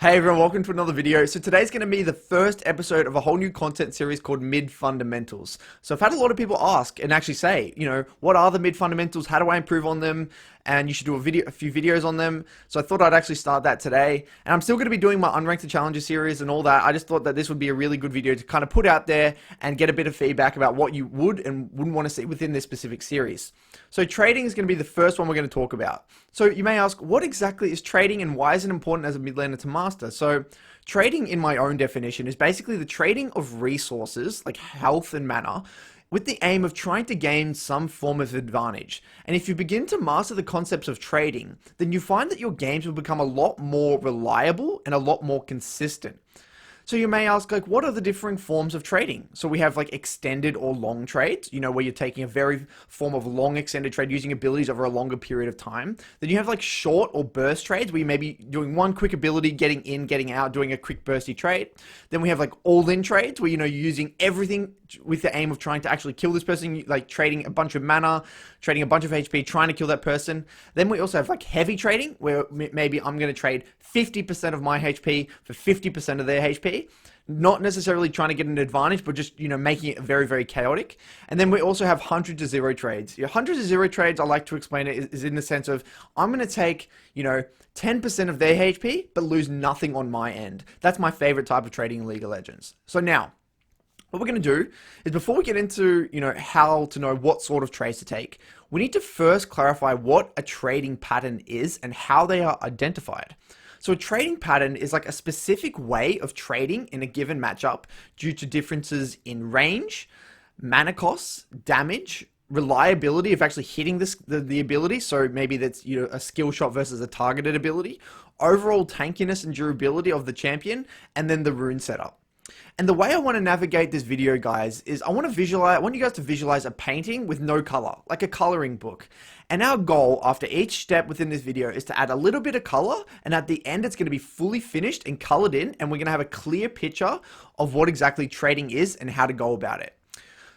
Hey everyone, welcome to another video. So today's going to be the first episode of a whole new content series called Mid Fundamentals. So I've had a lot of people ask and actually say, what are the mid fundamentals? How do I improve on them? And you should do a few videos on them. So I thought I'd actually start that today. And I'm still going to be doing my Unranked Challenger series and all that. I just thought that this would be a really good video to kind of put out there and get a bit of feedback about what you would and wouldn't want to see within this specific series. So trading is going to be the first one we're going to talk about. So you may ask, what exactly is trading and why is it important as a mid laner to master? So trading, in my own definition, is basically the trading of resources like health and mana with the aim of trying to gain some form of advantage. And if you begin to master the concepts of trading, then you find that your games will become a lot more reliable and a lot more consistent. So you may ask, what are the different forms of trading? So we have extended or long trades, where you're taking a very form of long extended trade using abilities over a longer period of time. Then you have short or burst trades where you may be doing one quick ability, getting in, getting out, doing a quick bursty trade. Then we have all-in trades where, you're using everything with the aim of trying to actually kill this person, trading a bunch of mana, trading a bunch of HP, trying to kill that person. Then we also have heavy trading where maybe I'm going to trade 50% of my HP for 50% of their HP. Not necessarily trying to get an advantage, but just, making it very, very chaotic. And then we also have 100 to 0 trades. 100 to 0 trades, I like to explain it, is in the sense of, I'm going to take, 10% of their HP, but lose nothing on my end. That's my favorite type of trading in League of Legends. So now, what we're going to do is, before we get into, how to know what sort of trades to take, we need to first clarify what a trading pattern is and how they are identified. So a trading pattern is a specific way of trading in a given matchup due to differences in range, mana costs, damage, reliability of actually hitting the ability. So maybe that's a skill shot versus a targeted ability, overall tankiness and durability of the champion, and then the rune setup. And the way I want to navigate this video, guys, is I want you guys to visualize a painting with no color, like a coloring book. And our goal after each step within this video is to add a little bit of color, and at the end it's going to be fully finished and colored in, and we're going to have a clear picture of what exactly trading is and how to go about it.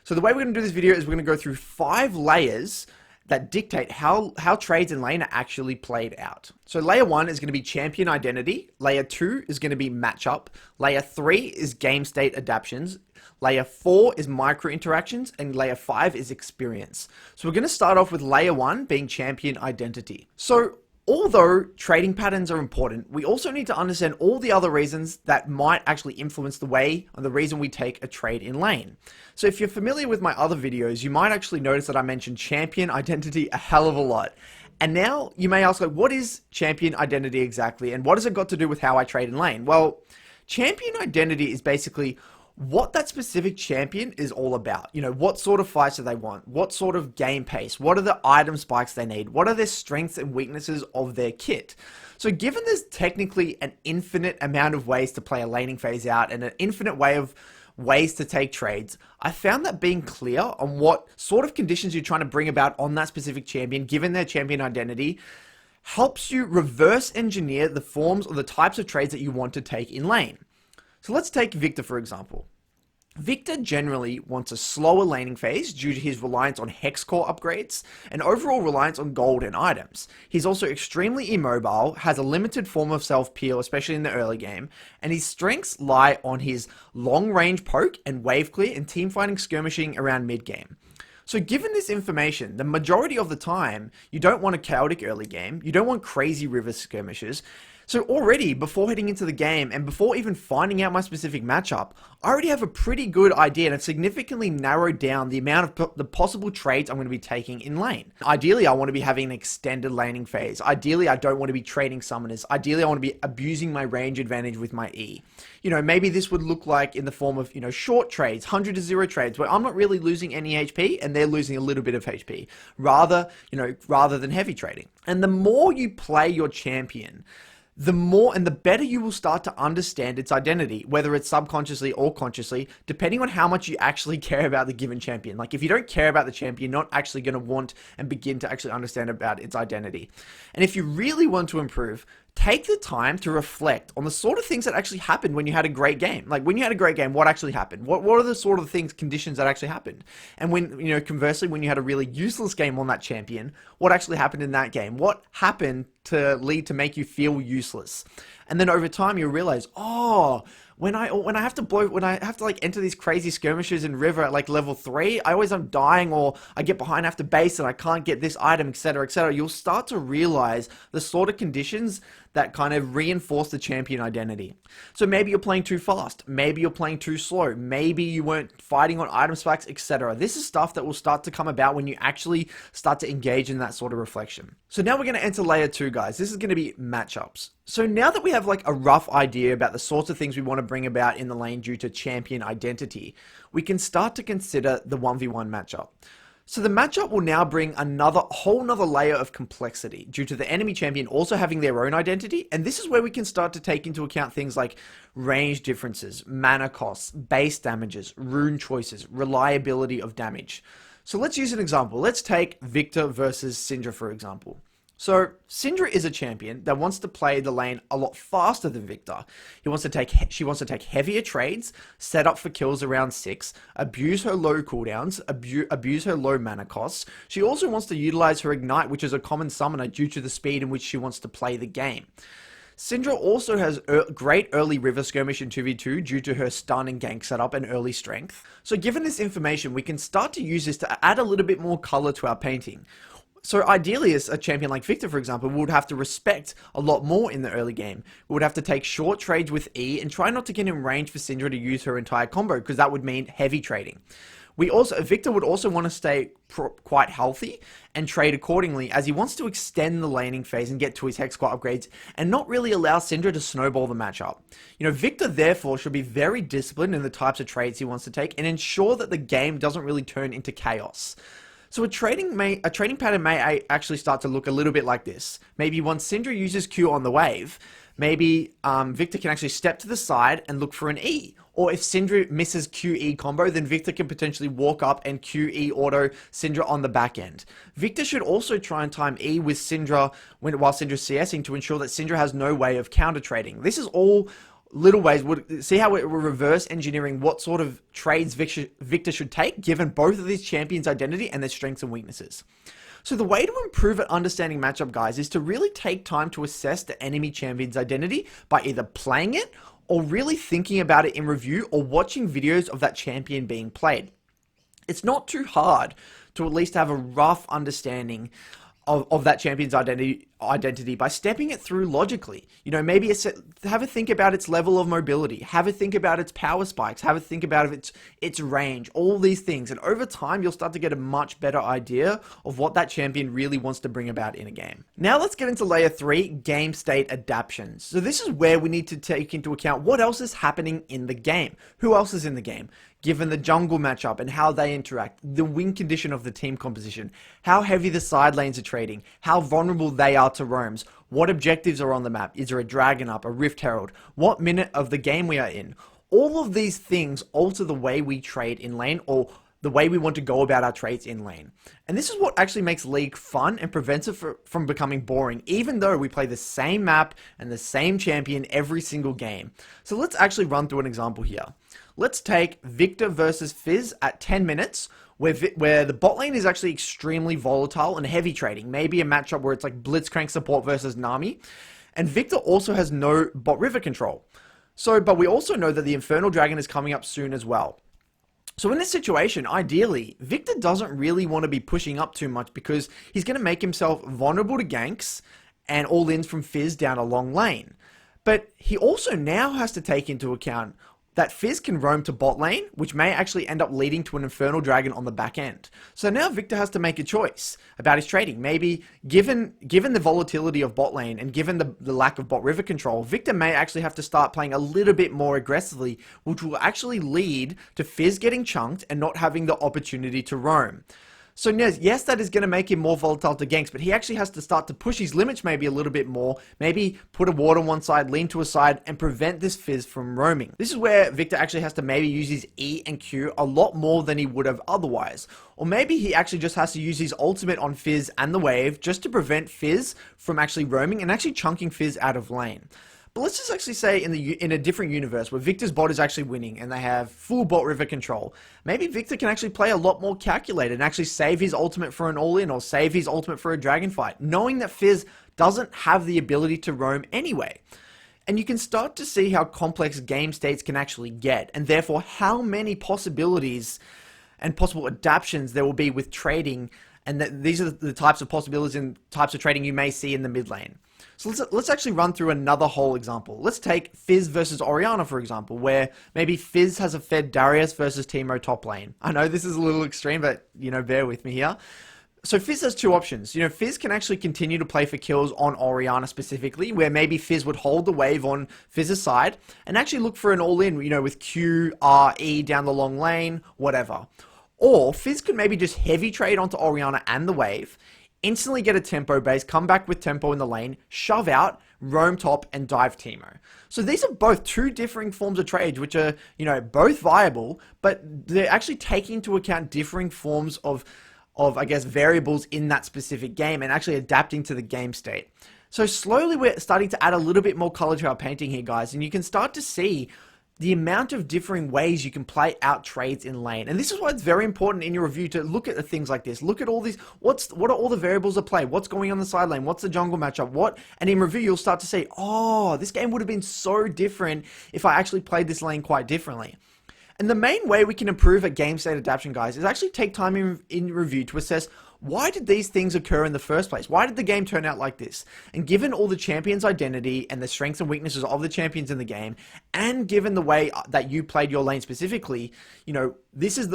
So the way we're going to do this video is we're going to go through 5 layers that dictate how trades in lane are actually played out. So layer 1 is going to be champion identity, layer 2 is going to be matchup, layer 3 is game state adaptions, layer 4 is micro interactions, and layer 5 is experience. So we're going to start off with layer 1 being champion identity. So although trading patterns are important, we also need to understand all the other reasons that might actually influence the way or the reason we take a trade in lane. So if you're familiar with my other videos, you might actually notice that I mentioned champion identity a hell of a lot. And now you may ask, what is champion identity exactly? And what has it got to do with how I trade in lane? Well, champion identity is basically what that specific champion is all about. What sort of fights do they want? What sort of game pace? What are the item spikes they need? What are their strengths and weaknesses of their kit? So given there's technically an infinite amount of ways to play a laning phase out and an infinite ways to take trades, I found that being clear on what sort of conditions you're trying to bring about on that specific champion, given their champion identity, helps you reverse engineer the forms or the types of trades that you want to take in lane. So let's take Viktor, for example. Viktor generally wants a slower laning phase due to his reliance on hex core upgrades and overall reliance on gold and items. He's also extremely immobile, has a limited form of self-peel, especially in the early game, and his strengths lie on his long-range poke and wave clear and teamfighting skirmishing around mid-game. So given this information, the majority of the time, you don't want a chaotic early game, you don't want crazy river skirmishes. So already, before heading into the game, and before even finding out my specific matchup, I already have a pretty good idea and have significantly narrowed down the amount of the possible trades I'm going to be taking in lane. Ideally, I want to be having an extended laning phase. Ideally, I don't want to be trading summoners. Ideally, I want to be abusing my range advantage with my E. Maybe this would look like in the form of, short trades, 100 to 0 trades, where I'm not really losing any HP and they're losing a little bit of HP, rather than heavy trading. And the more you play your champion, the more and the better you will start to understand its identity, whether it's subconsciously or consciously, depending on how much you actually care about the given champion. If you don't care about the champion, you're not actually going to want and begin to actually understand about its identity. And if you really want to improve, take the time to reflect on the sort of things that actually happened when you had a great game. When you had a great game, what actually happened? What are the sort of conditions that actually happened? And when, conversely, when you had a really useless game on that champion, what actually happened in that game? What happened to lead to make you feel useless? And then over time you'll realize, oh, when I have to like enter these crazy skirmishes in river at like level 3, I always am dying, or I get behind after base and I can't get this item, etc., etc. You'll start to realize the sort of conditions that kind of reinforce the champion identity. So maybe you're playing too fast, maybe you're playing too slow, maybe you weren't fighting on item specs, etc. This is stuff that will start to come about when you actually start to engage in that sort of reflection. So now we're going to enter layer 2, guys. This is going to be matchups. So now that we have like a rough idea about the sorts of things we want to bring about in the lane due to champion identity, we can start to consider the 1v1 matchup. So the matchup will now bring whole nother layer of complexity due to the enemy champion also having their own identity, and this is where we can start to take into account things like range differences, mana costs, base damages, rune choices, reliability of damage. So let's use an example. Let's take Viktor versus Syndra, for example. So Syndra is a champion that wants to play the lane a lot faster than Viktor. She wants to take heavier trades, set up for kills around 6, abuse her low cooldowns, abuse her low mana costs. She also wants to utilize her ignite, which is a common summoner due to the speed in which she wants to play the game. Syndra also has great early river skirmish in 2v2 due to her stun and gank setup and early strength. So given this information, we can start to use this to add a little bit more color to our painting. So ideally, as a champion like Viktor, for example, we would have to respect a lot more in the early game. We would have to take short trades with E and try not to get in range for Syndra to use her entire combo, because that would mean heavy trading. Viktor would also want to stay quite healthy and trade accordingly, as he wants to extend the laning phase and get to his Hex Squad upgrades and not really allow Syndra to snowball the matchup. Viktor therefore should be very disciplined in the types of trades he wants to take and ensure that the game doesn't really turn into chaos. So a trading pattern may actually start to look a little bit like this. Maybe once Syndra uses Q on the wave, maybe Viktor can actually step to the side and look for an E. Or if Syndra misses QE combo, then Viktor can potentially walk up and QE auto Syndra on the back end. Viktor should also try and time E with Syndra while Syndra's CSing to ensure that Syndra has no way of counter trading. This is all little ways. See how we're reverse engineering what sort of trades Viktor should take given both of these champions' identity and their strengths and weaknesses. So the way to improve at understanding matchup, guys, is to really take time to assess the enemy champion's identity by either playing it or really thinking about it in review or watching videos of that champion being played. It's not too hard to at least have a rough understanding of that champion's identity by stepping it through logically. Maybe have a think about its level of mobility, have a think about its power spikes, have a think about its range, all these things. And over time, you'll start to get a much better idea of what that champion really wants to bring about in a game. Now let's get into layer 3, game state adaptations. So this is where we need to take into account what else is happening in the game. Who else is in the game? Given the jungle matchup and how they interact, the win condition of the team composition, how heavy the side lanes are trading, how vulnerable they are to roams, what objectives are on the map, is there a dragon up, a rift herald, what minute of the game we are in. All of these things alter the way we trade in lane or the way we want to go about our trades in lane. And this is what actually makes League fun and prevents it from becoming boring, even though we play the same map and the same champion every single game. So let's actually run through an example here. Let's take Viktor versus Fizz at 10 minutes, where the bot lane is actually extremely volatile and heavy trading. Maybe a matchup where it's like Blitzcrank support versus Nami. And Viktor also has no bot river control. But we also know that the Infernal Dragon is coming up soon as well. So in this situation, ideally, Viktor doesn't really want to be pushing up too much because he's going to make himself vulnerable to ganks and all-ins from Fizz down a long lane. But he also now has to take into account that Fizz can roam to bot lane, which may actually end up leading to an Infernal Dragon on the back end. So now Viktor has to make a choice about his trading. Maybe, given the volatility of bot lane and given the lack of bot river control, Viktor may actually have to start playing a little bit more aggressively, which will actually lead to Fizz getting chunked and not having the opportunity to roam. So yes, that is going to make him more volatile to ganks, but he actually has to start to push his limits maybe a little bit more, maybe put a ward on one side, lean to a side, and prevent this Fizz from roaming. This is where Viktor actually has to maybe use his E and Q a lot more than he would have otherwise. Or maybe he actually just has to use his ultimate on Fizz and the wave just to prevent Fizz from actually roaming and actually chunking Fizz out of lane. But let's just actually say in a different universe where Viktor's bot is actually winning and they have full bot river control. Maybe Viktor can actually play a lot more calculated and actually save his ultimate for an all-in or save his ultimate for a dragon fight, knowing that Fizz doesn't have the ability to roam anyway. And you can start to see how complex game states can actually get, and therefore how many possibilities and possible adaptations there will be with trading, and that these are the types of possibilities and types of trading you may see in the mid lane. So let's actually run through another whole example. Let's take Fizz versus Orianna, for example, where maybe Fizz has a Fed Darius versus Teemo top lane. I know this is a little extreme, but, bear with me here. So Fizz has two options. Fizz can actually continue to play for kills on Orianna specifically, where maybe Fizz would hold the wave on Fizz's side and actually look for an all-in, with Q, R, E down the long lane, whatever. Or Fizz could maybe just heavy trade onto Orianna and the wave, instantly get a tempo base, come back with tempo in the lane, shove out, roam top, and dive Teemo. So these are both two differing forms of trades, which are, both viable, but they're actually taking into account differing forms of I guess, variables in that specific game and actually adapting to the game state. So slowly we're starting to add a little bit more color to our painting here, guys, and you can start to see the amount of differing ways you can play out trades in lane. And this is why it's very important in your review to look at the things like this. Look at all these, what are all the variables at play? What's going on the side lane? What's the jungle matchup? And in review, you'll start to say, oh, this game would have been so different if I actually played this lane quite differently. And the main way we can improve a game state adaptation, guys, is actually take time in review to assess why did these things occur in the first place? Why did the game turn out like this? And given all the champion's identity and the strengths and weaknesses of the champions in the game, and given the way that you played your lane specifically, is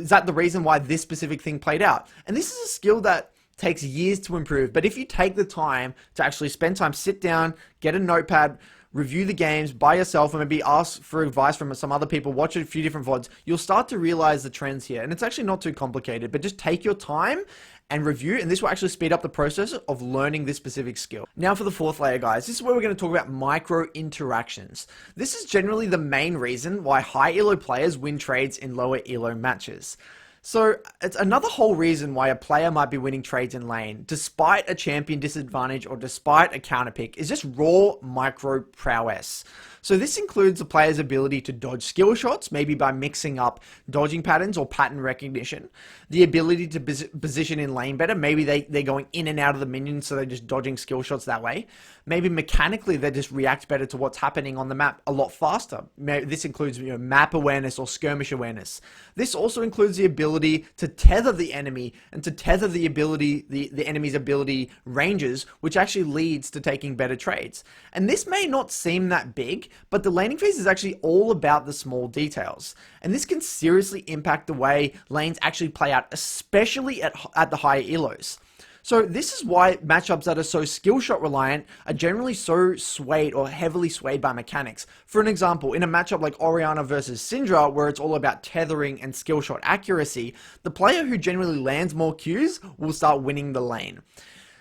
that the reason why this specific thing played out? And this is a skill that takes years to improve. But if you take the time to actually spend time, sit down, get a notepad, review the games by yourself, and maybe ask for advice from some other people, watch a few different VODs, you'll start to realize the trends here. And it's actually not too complicated, but just take your time and review, and this will actually speed up the process of learning this specific skill. Now for the fourth layer, guys, this is where we're going to talk about micro interactions. This is generally the main reason why high elo players win trades in lower elo matches. So it's another whole reason why a player might be winning trades in lane, despite a champion disadvantage or despite a counter pick, is just raw micro prowess. So this includes the player's ability to dodge skill shots, maybe by mixing up dodging patterns or pattern recognition, the ability to position in lane better, maybe they're going in and out of the minions, so they're just dodging skill shots that way. Maybe mechanically they just react better to what's happening on the map a lot faster. This includes map awareness or skirmish awareness. This also includes the ability to tether the enemy and to tether the enemy's ability ranges, which actually leads to taking better trades. And this may not seem that big, but the laning phase is actually all about the small details. And this can seriously impact the way lanes actually play out, especially at the higher elos. So this is why matchups that are so skill shot reliant are generally so swayed or heavily swayed by mechanics. For an example, in a matchup like Orianna versus Syndra, where it's all about tethering and skill shot accuracy, the player who generally lands more Qs will start winning the lane.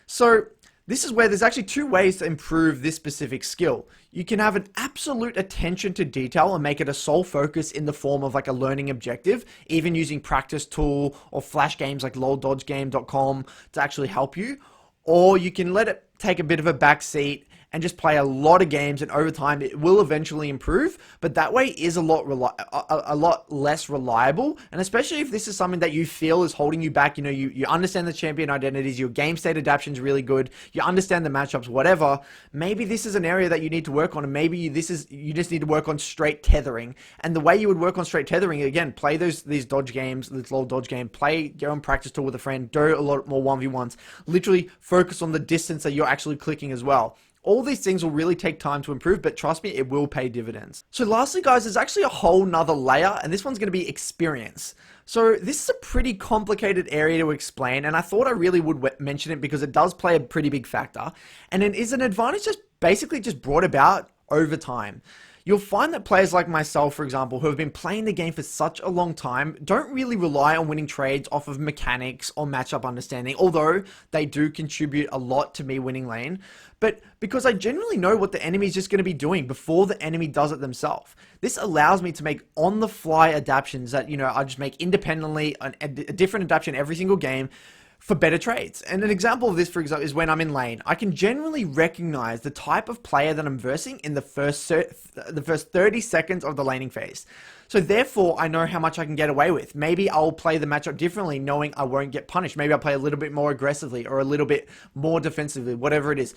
So this is where there's actually two ways to improve this specific skill. You can have an absolute attention to detail and make it a sole focus in the form of like a learning objective, even using practice tool or flash games like loldodgegame.com to actually help you. Or you can let it take a bit of a backseat and just play a lot of games, and over time it will eventually improve, but that way is a lot less reliable. And especially if this is something that you feel is holding you back, you understand the champion identities, your game state adaptation is really good, you understand the matchups, whatever, maybe this is an area that you need to work on, and maybe you just need to work on straight tethering. And the way you would work on straight tethering, again, play these dodge games, this low dodge game, go and practice tool with a friend, do a lot more 1v1s, literally focus on the distance that you're actually clicking as well. All these things will really take time to improve, but trust me, it will pay dividends. So lastly, guys, there's actually a whole nother layer, and this one's going to be experience. So this is a pretty complicated area to explain, and I thought I really would mention it because it does play a pretty big factor, and it is an advantage basically brought about over time. You'll find that players like myself, for example, who have been playing the game for such a long time, don't really rely on winning trades off of mechanics or matchup understanding, although they do contribute a lot to me winning lane. But because I generally know what the enemy is just going to be doing before the enemy does it themselves. This allows me to make on-the-fly adaptations that, I just make independently, a different adaptation every single game, for better trades. And an example of this, for example, is when I'm in lane. I can generally recognize the type of player that I'm versing in the first 30 seconds of the laning phase. So therefore, I know how much I can get away with. Maybe I'll play the matchup differently, knowing I won't get punished. Maybe I'll play a little bit more aggressively or a little bit more defensively, whatever it is.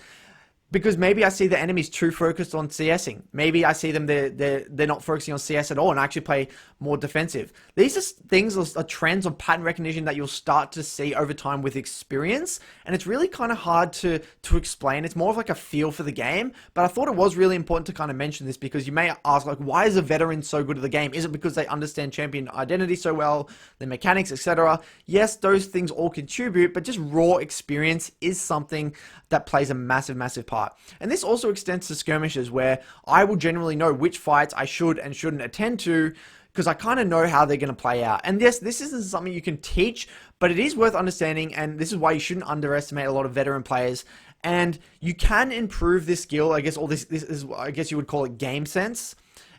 because maybe I see the enemies too focused on CSing. Maybe I see them they're not focusing on CS at all and actually play more defensive. These are things are trends of pattern recognition that you'll start to see over time with experience, and it's really kind of hard to explain. It's more of like a feel for the game, but I thought it was really important to kind of mention this because you may ask like, why is a veteran so good at the game? Is it because they understand champion identity so well, the mechanics, etc.? Yes, those things all contribute, but just raw experience is something that plays a massive part. And this also extends to skirmishes where I will generally know which fights I should and shouldn't attend to because I kind of know how they're going to play out. And yes, this isn't something you can teach, but it is worth understanding, and this is why you shouldn't underestimate a lot of veteran players. And you can improve this skill, I guess, or this is, I guess you would call it game sense,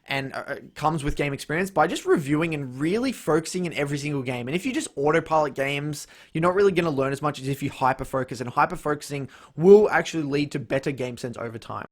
and comes with game experience by just reviewing and really focusing in every single game. And if you just autopilot games, you're not really going to learn as much as if you hyper focus, and hyper focusing will actually lead to better game sense over time.